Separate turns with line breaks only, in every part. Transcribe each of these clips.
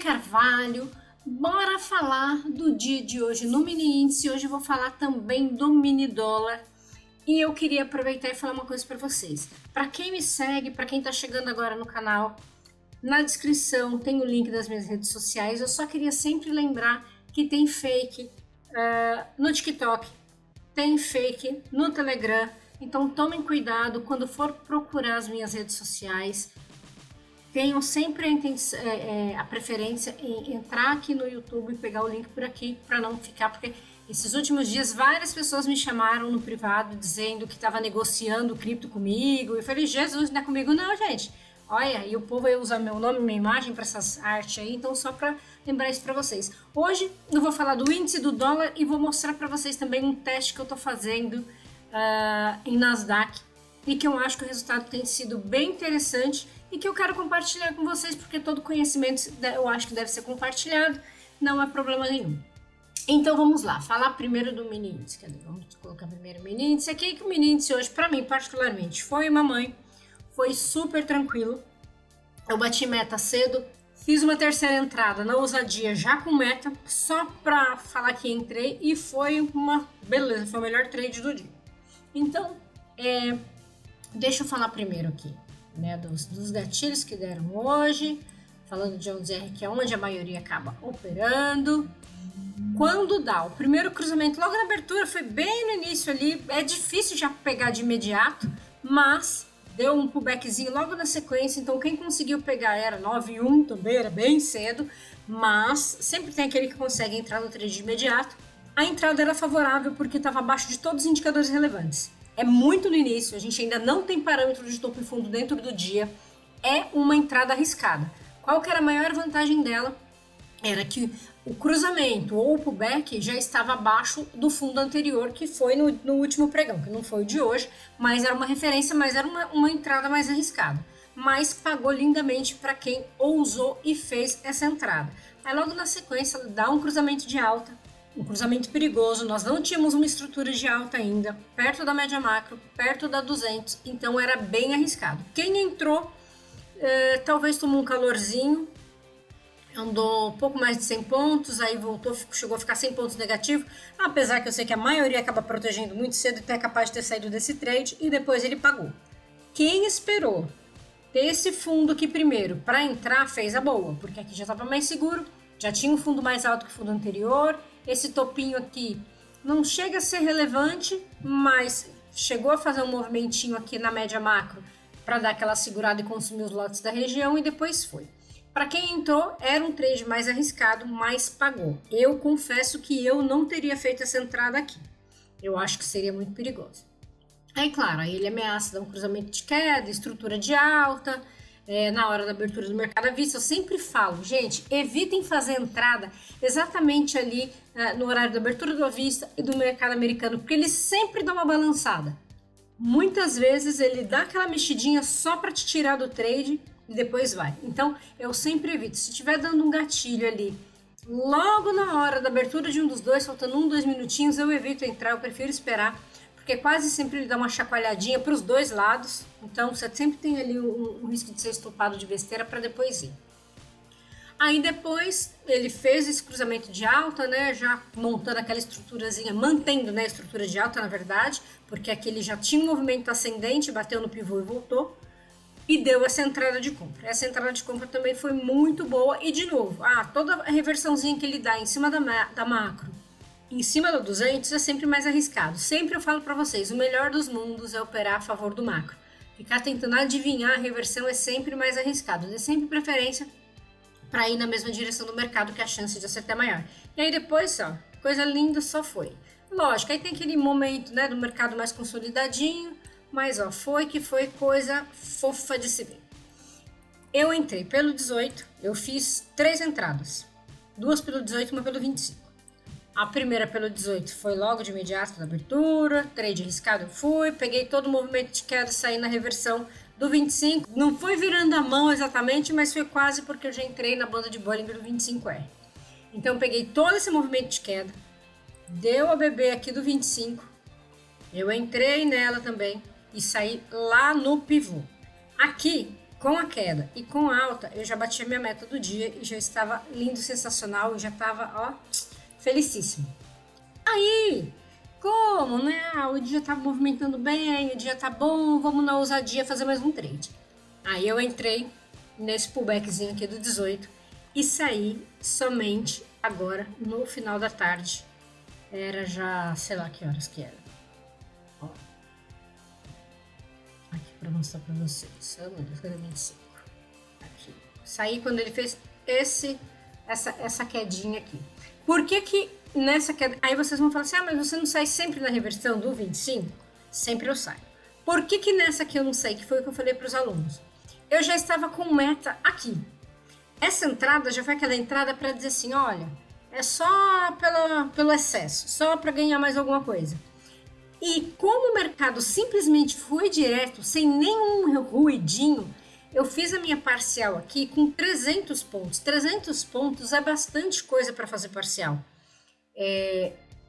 Carvalho. Bora falar do dia de hoje no mini índice. Hoje eu vou falar também do mini dólar. E eu queria aproveitar e falar uma coisa para vocês. Para quem me segue, para quem está chegando agora no canal, na descrição tem o link das minhas redes sociais. Eu só queria sempre lembrar que tem fake no TikTok, tem fake no Telegram. Então tomem cuidado quando for procurar as minhas redes sociais. Tenham sempre a preferência em entrar aqui no YouTube e pegar o link por aqui para não ficar, porque esses últimos dias várias pessoas me chamaram no privado dizendo que estava negociando cripto comigo. Eu falei, Jesus, não é comigo não, gente. Olha, e o povo ia usar meu nome e minha imagem para essas artes aí, então só para lembrar isso para vocês. Hoje eu vou falar do índice do dólar e vou mostrar para vocês também um teste que eu estou fazendo em Nasdaq e que eu acho que o resultado tem sido bem interessante e que eu quero compartilhar com vocês, porque todo conhecimento eu acho que deve ser compartilhado, não é problema nenhum. Então vamos lá, falar primeiro do mini índice. Vamos colocar primeiro o mini índice aqui, que o mini índice hoje, para mim particularmente, foi uma mãe, foi super tranquilo. Eu bati meta cedo, fiz uma terceira entrada na ousadia já com meta, só para falar que entrei e foi uma beleza, foi o melhor trade do dia. Então, deixa eu falar primeiro aqui, né, dos gatilhos que deram hoje, falando de 11R, que é onde a maioria acaba operando. Quando dá o primeiro cruzamento, logo na abertura, foi bem no início ali, é difícil já pegar de imediato, mas deu um pullbackzinho logo na sequência, então quem conseguiu pegar era 9,1, também era bem cedo, mas sempre tem aquele que consegue entrar no trade de imediato. A entrada era favorável porque estava abaixo de todos os indicadores relevantes. É muito no início, a gente ainda não tem parâmetro de topo e fundo dentro do dia, é uma entrada arriscada. Qual que era a maior vantagem dela? Era que o cruzamento ou o pullback já estava abaixo do fundo anterior, que foi no último pregão, que não foi o de hoje, mas era uma referência, mas era uma entrada mais arriscada. Mas pagou lindamente para quem ousou e fez essa entrada. Aí logo na sequência dá um cruzamento de alta, um cruzamento perigoso, nós não tínhamos uma estrutura de alta ainda, perto da média macro, perto da 200, então era bem arriscado. Quem entrou, talvez tomou um calorzinho, andou pouco mais de 100 pontos, aí voltou, chegou a ficar 100 pontos negativo, apesar que eu sei que a maioria acaba protegendo muito cedo e é capaz de ter saído desse trade, e depois ele pagou. Quem esperou ter esse fundo aqui primeiro para entrar, fez a boa, porque aqui já estava mais seguro, já tinha um fundo mais alto que o fundo anterior, esse topinho aqui não chega a ser relevante, mas chegou a fazer um movimentinho aqui na média macro para dar aquela segurada e consumir os lotes da região e depois foi. Para quem entrou, era um trade mais arriscado, mas pagou. Eu confesso que eu não teria feito essa entrada aqui. Eu acho que seria muito perigoso. Aí, claro, aí ele ameaça dar um cruzamento de queda, estrutura de alta, na hora da abertura do mercado à vista. Eu sempre falo, gente, evitem fazer entrada exatamente ali no horário da abertura do à vista e do mercado americano, porque ele sempre dá uma balançada. Muitas vezes ele dá aquela mexidinha só para te tirar do trade e depois vai. Então, eu sempre evito. Se estiver dando um gatilho ali, logo na hora da abertura de um dos dois, faltando 2 minutinhos, eu evito entrar, eu prefiro esperar, porque quase sempre ele dá uma chacoalhadinha para os dois lados. Então, você sempre tem ali um risco de ser estopado de besteira para depois ir. Aí depois ele fez esse cruzamento de alta, né, já montando aquela estruturazinha, mantendo, né, a estrutura de alta, na verdade, porque aqui ele já tinha um movimento ascendente, bateu no pivô e voltou. E deu essa entrada de compra. Essa entrada de compra também foi muito boa. E de novo, toda a reversãozinha que ele dá em cima da macro, em cima do 200, é sempre mais arriscado. Sempre eu falo para vocês, o melhor dos mundos é operar a favor do macro. Ficar tentando adivinhar a reversão é sempre mais arriscado. Dê sempre preferência para ir na mesma direção do mercado, que a chance de acertar é maior. E aí depois, coisa linda, só foi. Lógico, aí tem aquele momento, né, do mercado mais consolidadinho, mas foi coisa fofa de se ver. Eu entrei pelo 18, eu fiz 3 entradas. 2 pelo 18 e uma pelo 25. A primeira pelo 18 foi logo de imediato da abertura, trade arriscado eu fui, peguei todo o movimento de queda, saí na reversão do 25. Não foi virando a mão exatamente, mas foi quase porque eu já entrei na banda de Bollinger do 25R. Então eu peguei todo esse movimento de queda, deu a beber aqui do 25, eu entrei nela também, e sair lá no pivô. Aqui com a queda e com a alta, eu já bati a minha meta do dia e já estava lindo, sensacional, e já estava, ó, felicíssimo. Aí, como, né? O dia tá movimentando bem, o dia tá bom, vamos na ousadia fazer mais um trade. Aí eu entrei nesse pullbackzinho aqui do 18 e saí somente agora no final da tarde. Era já, sei lá que horas que era. Ó. Aqui pra mostrar pra vocês. Oh, meu Deus, cadê 25? Aqui. Saí quando ele fez essa quedinha aqui. Por que nessa queda... Aí vocês vão falar assim, mas você não sai sempre na reversão do 25? Sempre eu saio. Por que nessa aqui eu não saí? Que foi o que eu falei para os alunos. Eu já estava com meta aqui. Essa entrada já foi aquela entrada para dizer assim, olha, é só pelo excesso, só para ganhar mais alguma coisa. E como o mercado simplesmente foi direto, sem nenhum ruidinho, eu fiz a minha parcial aqui com 300 pontos. 300 pontos é bastante coisa para fazer parcial.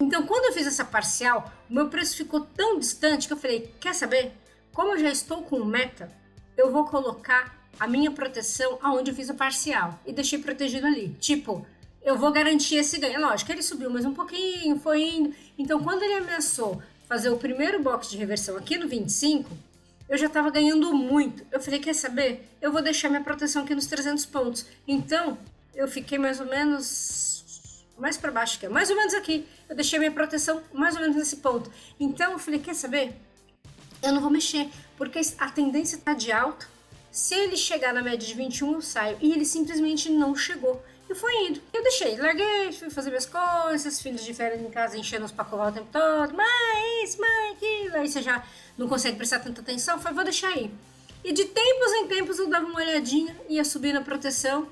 Então, quando eu fiz essa parcial, o meu preço ficou tão distante que eu falei, quer saber? Como eu já estou com meta, eu vou colocar a minha proteção aonde eu fiz a parcial e deixei protegido ali. Tipo, eu vou garantir esse ganho. Lógico, ele subiu mais um pouquinho, foi indo. Então, quando ele ameaçou fazer o primeiro box de reversão aqui no 25, eu já estava ganhando muito. Eu falei, quer saber? Eu vou deixar minha proteção aqui nos 300 pontos. Então, eu fiquei mais ou menos... mais para baixo que é, mais ou menos aqui. Eu deixei minha proteção mais ou menos nesse ponto. Então, eu falei, quer saber? Eu não vou mexer, porque a tendência está de alta. Se ele chegar na média de 21, eu saio. E ele simplesmente não chegou. E foi indo. Eu deixei, larguei, fui fazer minhas coisas, filhos de férias em casa enchendo os pacovar o tempo todo. Mãe, isso, mãe, aquilo. Aí você já não consegue prestar tanta atenção. Eu falei, vou deixar aí. E de tempos em tempos eu dava uma olhadinha, ia subir na proteção,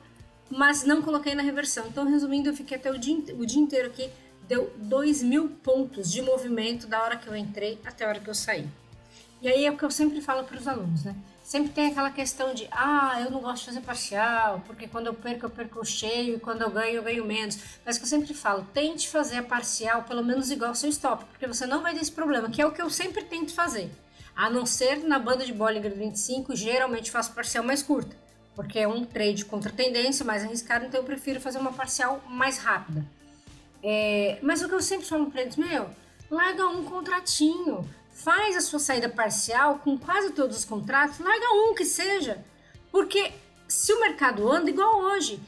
mas não coloquei na reversão. Então, resumindo, eu fiquei até o dia inteiro aqui. Deu 2.000 pontos de movimento da hora que eu entrei até a hora que eu saí. E aí é o que eu sempre falo para os alunos, né? Sempre tem aquela questão de, eu não gosto de fazer parcial, porque quando eu perco o cheio, e quando eu ganho menos. Mas que eu sempre falo, tente fazer a parcial pelo menos igual ao seu stop, porque você não vai ter esse problema, que é o que eu sempre tento fazer. A não ser na banda de Bollinger 25, geralmente faço parcial mais curta, porque é um trade contra tendência, mais arriscado, então eu prefiro fazer uma parcial mais rápida. Mas o que eu sempre falo para eles, larga um contratinho, faz a sua saída parcial com quase todos os contratos, larga um que seja, porque se o mercado anda igual hoje,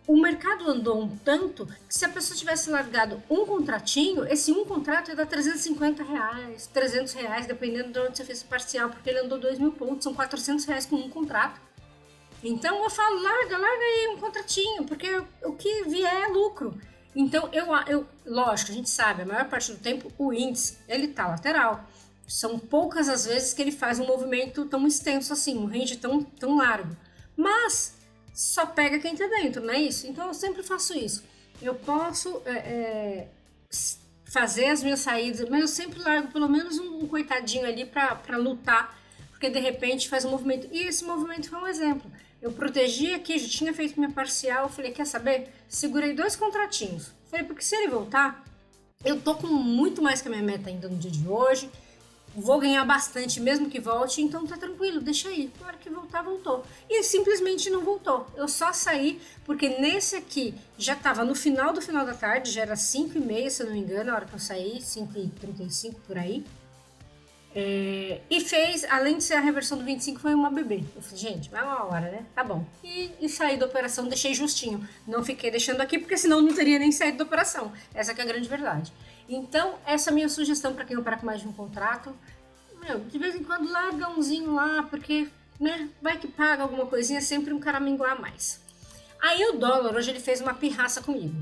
o mercado andou um tanto que se a pessoa tivesse largado um contratinho, esse um contrato ia dar R$350, R$300, dependendo de onde você fez o parcial, porque ele andou 2.000 pontos, são R$400 com um contrato. Então eu falo, larga aí um contratinho, porque o que vier é lucro. Então, lógico, a gente sabe, a maior parte do tempo o índice, ele tá lateral. São poucas as vezes que ele faz um movimento tão extenso assim, um range tão largo. Mas só pega quem tá dentro, não é isso? Então, eu sempre faço isso. Eu posso fazer as minhas saídas, mas eu sempre largo pelo menos um coitadinho ali para lutar, porque de repente faz um movimento. E esse movimento foi um exemplo. Eu protegi aqui, já tinha feito minha parcial, falei, quer saber? Segurei 2 contratinhos. Falei, porque se ele voltar, eu tô com muito mais que a minha meta ainda no dia de hoje, vou ganhar bastante mesmo que volte, então tá tranquilo, deixa aí. Na hora que voltar, voltou. E simplesmente não voltou. Eu só saí, porque nesse aqui já tava no final da tarde, já era 5h30, se eu não me engano, a hora que eu saí, 5h35 por aí. E fez, além de ser a reversão do 25, foi uma bebê. Eu falei, gente, vai uma hora, né? Tá bom. E saí da operação, deixei justinho. Não fiquei deixando aqui, porque senão não teria nem saído da operação. Essa que é a grande verdade. Então, essa é a minha sugestão para quem opera com mais de um contrato. De vez em quando larga umzinho lá, porque, né, vai que paga alguma coisinha, sempre um caramingo a mais. Aí o dólar, hoje ele fez uma pirraça comigo.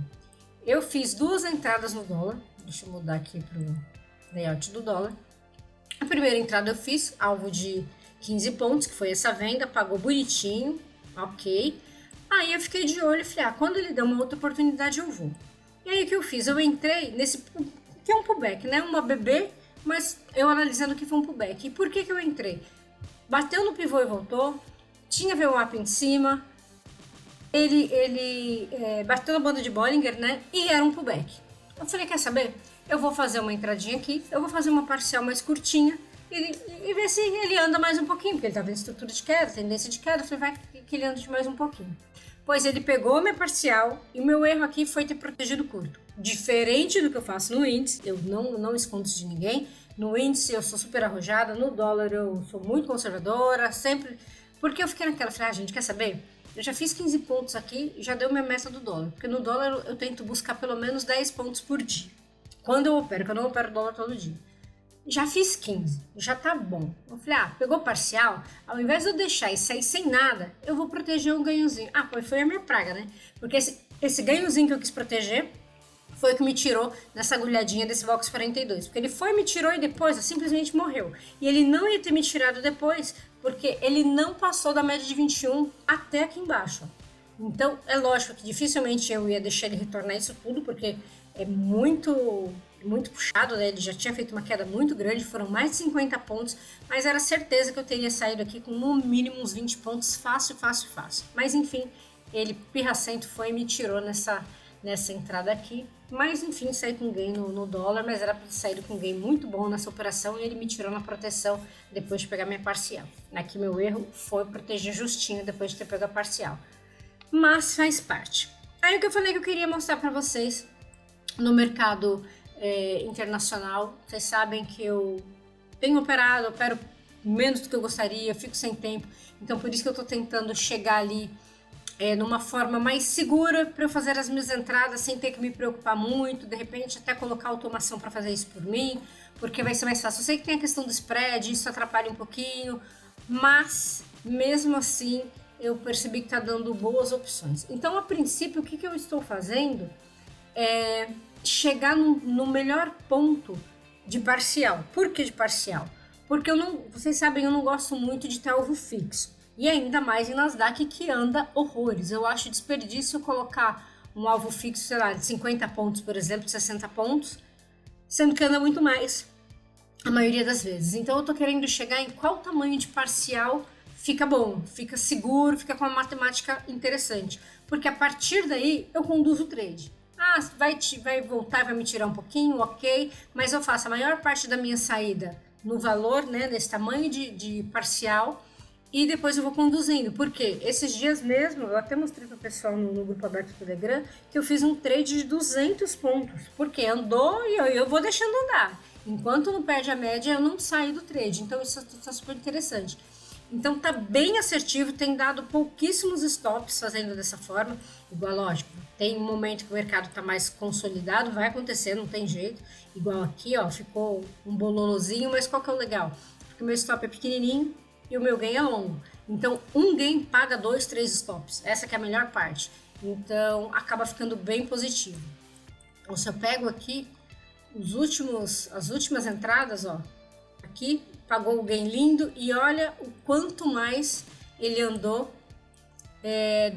Eu fiz 2 entradas no dólar. Deixa eu mudar aqui pro layout do dólar. A primeira entrada eu fiz, alvo de 15 pontos, que foi essa venda, pagou bonitinho, ok. Aí eu fiquei de olho e falei, quando ele der uma outra oportunidade eu vou. E aí o que eu fiz? Eu entrei nesse, que é um pullback, né? Uma BB, mas eu analisando que foi um pullback. E por que eu entrei? Bateu no pivô e voltou, tinha VWAP em cima, ele bateu na banda de Bollinger, né? E era um pullback. Eu falei, quer saber? Eu vou fazer uma entradinha aqui, eu vou fazer uma parcial mais curtinha, e ver se ele anda mais um pouquinho, porque ele estava em estrutura de queda, tendência de queda, eu falei, vai que ele anda de mais um pouquinho. Pois ele pegou minha parcial e o meu erro aqui foi ter protegido curto. Diferente do que eu faço no índice, eu não escondo isso de ninguém. No índice eu sou super arrojada, no dólar eu sou muito conservadora, sempre... Porque eu fiquei naquela, falei, gente, quer saber? Eu já fiz 15 pontos aqui e já deu minha meta do dólar. Porque no dólar eu tento buscar pelo menos 10 pontos por dia. Quando eu opero, que eu não opero dólar todo dia. Já fiz 15, já tá bom. Eu falei, pegou parcial? Ao invés de eu deixar e sair sem nada, eu vou proteger um ganhozinho. Pois foi a minha praga, né? Porque esse ganhozinho que eu quis proteger foi o que me tirou nessa agulhadinha desse Vox 42. Porque ele foi, me tirou e depois simplesmente morreu. E ele não ia ter me tirado depois, porque ele não passou da média de 21 até aqui embaixo. Então, é lógico que dificilmente eu ia deixar ele retornar isso tudo, porque é muito puxado, né? Ele já tinha feito uma queda muito grande, foram mais de 50 pontos, mas era certeza que eu teria saído aqui com no mínimo uns 20 pontos, fácil. Mas enfim, ele pirracento foi e me tirou nessa entrada aqui. Mas enfim, saí com ganho no dólar, mas era para ter saído com ganho muito bom nessa operação e ele me tirou na proteção depois de pegar minha parcial. Aqui meu erro foi proteger justinho depois de ter pego a parcial. Mas faz parte. Aí o que eu falei que eu queria mostrar para vocês no mercado internacional. Vocês sabem que eu tenho operado, opero menos do que eu gostaria, fico sem tempo. Então por isso que eu estou tentando chegar ali numa forma mais segura para eu fazer as minhas entradas sem ter que me preocupar muito, de repente até colocar automação para fazer isso por mim, porque vai ser mais fácil. Eu sei que tem a questão do spread, isso atrapalha um pouquinho, mas mesmo assim eu percebi que está dando boas opções. Então, a princípio, o que eu estou fazendo é chegar no melhor ponto de parcial. Por que de parcial? Porque vocês sabem, eu não gosto muito de ter alvo fixo. E ainda mais em Nasdaq, que anda horrores. Eu acho desperdício colocar um alvo fixo, sei lá, de 50 pontos, por exemplo, de 60 pontos, sendo que anda muito mais, a maioria das vezes. Então eu tô querendo chegar em qual tamanho de parcial fica bom, fica seguro, fica com uma matemática interessante. Porque a partir daí eu conduzo o trade. Vai voltar, vai me tirar um pouquinho, ok, mas eu faço a maior parte da minha saída no valor, né, nesse tamanho de parcial, e depois eu vou conduzindo. Porque esses dias mesmo, eu até mostrei para o pessoal no grupo aberto do Telegram, que eu fiz um trade de 200 pontos, porque andou e eu vou deixando andar. Enquanto não perde a média, eu não saio do trade, então isso está super interessante. Então tá bem assertivo, tem dado pouquíssimos stops fazendo dessa forma. Igual, lógico, tem um momento que o mercado tá mais consolidado, vai acontecer, não tem jeito. Igual aqui, ó, ficou um bololozinho, mas qual que é o legal? Porque o meu stop é pequenininho e o meu gain é longo. Então, um gain paga 2, 3 stops. Essa que é a melhor parte. Então, acaba ficando bem positivo. Então, se eu pego aqui as últimas entradas, ó, aqui pagou o gain lindo e olha o quanto mais ele andou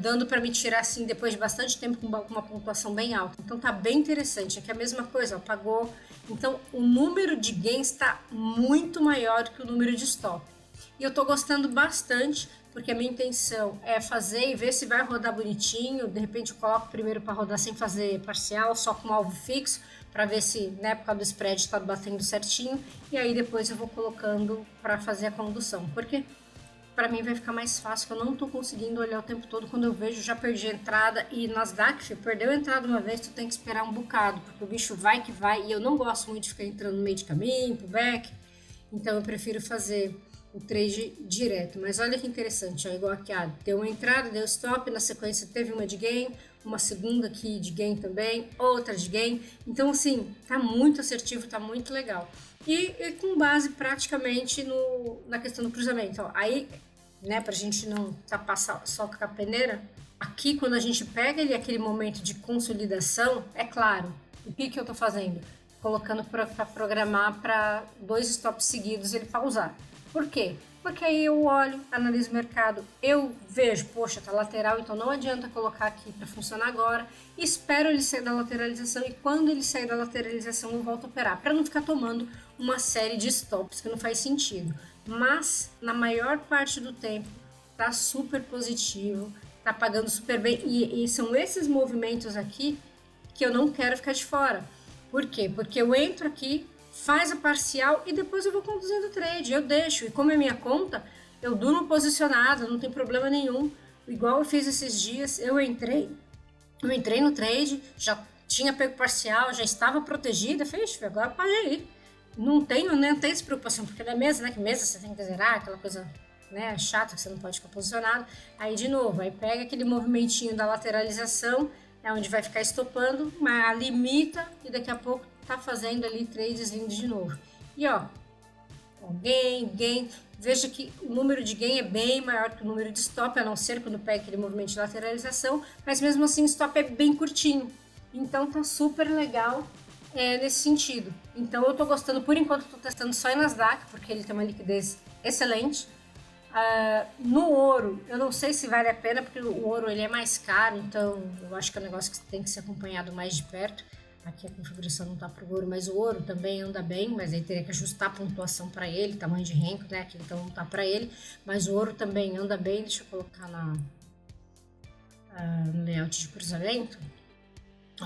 dando para me tirar assim depois de bastante tempo com uma pontuação bem alta. Então tá bem interessante. Aqui é a mesma coisa, ó, pagou. Então o número de gains está muito maior que o número de stop. E eu tô gostando bastante, porque a minha intenção é fazer e ver se vai rodar bonitinho. De repente eu coloco primeiro para rodar sem fazer parcial, só com alvo fixo, para ver se na época do spread está batendo certinho. E aí depois eu vou colocando para fazer a condução. Porque para mim vai ficar mais fácil, que eu não tô conseguindo olhar o tempo todo. Quando eu vejo, já perdi a entrada. E Nasdaq, perdeu a entrada uma vez, tu tem que esperar um bocado, porque o bicho vai que vai. E eu não gosto muito de ficar entrando no meio de caminho, pro back. Então eu prefiro fazer o trade direto. Mas olha que interessante, ó, igual aqui, deu uma entrada, deu stop, na sequência teve uma de gain, uma segunda aqui de gain também, outra de gain. Então assim, tá muito assertivo, tá muito legal. E com base praticamente na questão do cruzamento. Ó, aí, né, pra gente não tapar só com a peneira, aqui quando a gente pega ele aquele momento de consolidação, é claro, o que eu tô fazendo? Colocando para programar para 2 stops seguidos ele pausar. Por quê? Porque aí eu olho, analiso o mercado, eu vejo, poxa, tá lateral, então não adianta colocar aqui para funcionar agora, espero ele sair da lateralização e quando ele sair da lateralização eu volto a operar, para não ficar tomando uma série de stops que não faz sentido. Mas na maior parte do tempo tá super positivo, tá pagando super bem e são esses movimentos aqui que eu não quero ficar de fora. Por quê? Porque eu entro aqui, faz a parcial e depois eu vou conduzindo o trade, eu deixo. E como é minha conta, eu durmo posicionado, não tem problema nenhum. Igual eu fiz esses dias, eu entrei no trade, já tinha pego parcial, já estava protegida, falei, agora pode ir. Não tenho essa preocupação, porque na mesa, né, que mesa você tem que zerar, aquela coisa, né, chata que você não pode ficar posicionado. Aí de novo, aí pega aquele movimentinho da lateralização, é onde vai ficar estopando, mas limita e daqui a pouco tá fazendo ali trades lindos de novo. E ó, gain, veja que o número de gain é bem maior que o número de stop, a não ser quando pega aquele movimento de lateralização, mas mesmo assim o stop é bem curtinho. Então tá super legal nesse sentido. Então eu tô gostando, por enquanto tô testando só em Nasdaq, porque ele tem uma liquidez excelente. No ouro, eu não sei se vale a pena, porque o ouro ele é mais caro, então eu acho que é um negócio que tem que ser acompanhado mais de perto. Aqui a configuração não tá pro ouro, mas o ouro também anda bem, mas aí teria que ajustar a pontuação para ele, tamanho de renco, né? Aqui então não tá para ele, mas o ouro também anda bem. Deixa eu colocar no layout de cruzamento.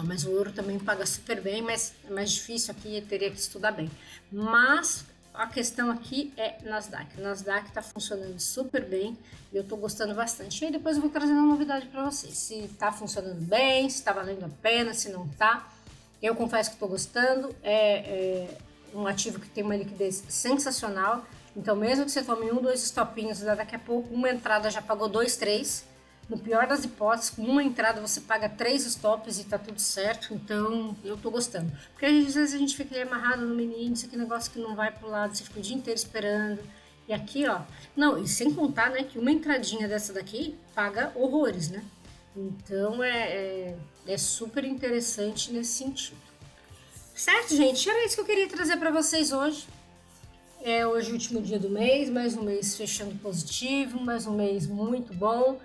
Mas o ouro também paga super bem, mas é mais difícil aqui, teria que estudar bem. Mas a questão aqui é Nasdaq. Nasdaq tá funcionando super bem e eu tô gostando bastante. E aí depois eu vou trazendo uma novidade para vocês. Se tá funcionando bem, se tá valendo a pena, se não tá. Eu confesso que estou gostando, é um ativo que tem uma liquidez sensacional, então mesmo que você tome 1, 2 stopinhos, daqui a pouco uma entrada já pagou 2, 3, no pior das hipóteses, com uma entrada você paga 3 stops e tá tudo certo, então eu tô gostando. Porque às vezes a gente fica ali amarrado no mini índice, que negócio que não vai pro lado, você fica o dia inteiro esperando, e aqui ó, não, e sem contar, né, que uma entradinha dessa daqui paga horrores, né? Então é super interessante nesse sentido. Certo, gente? Era isso que eu queria trazer para vocês hoje. É hoje o último dia do mês, mais um mês fechando positivo, mais um mês muito bom.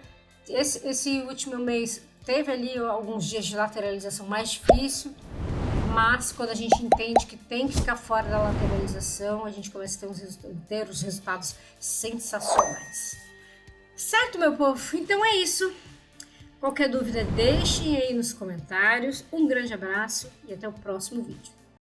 Esse último mês teve ali alguns dias de lateralização mais difícil, mas quando a gente entende que tem que ficar fora da lateralização, a gente começa a ter os resultados sensacionais. Certo, meu povo? Então é isso. Qualquer dúvida, deixem aí nos comentários. Um grande abraço e até o próximo vídeo.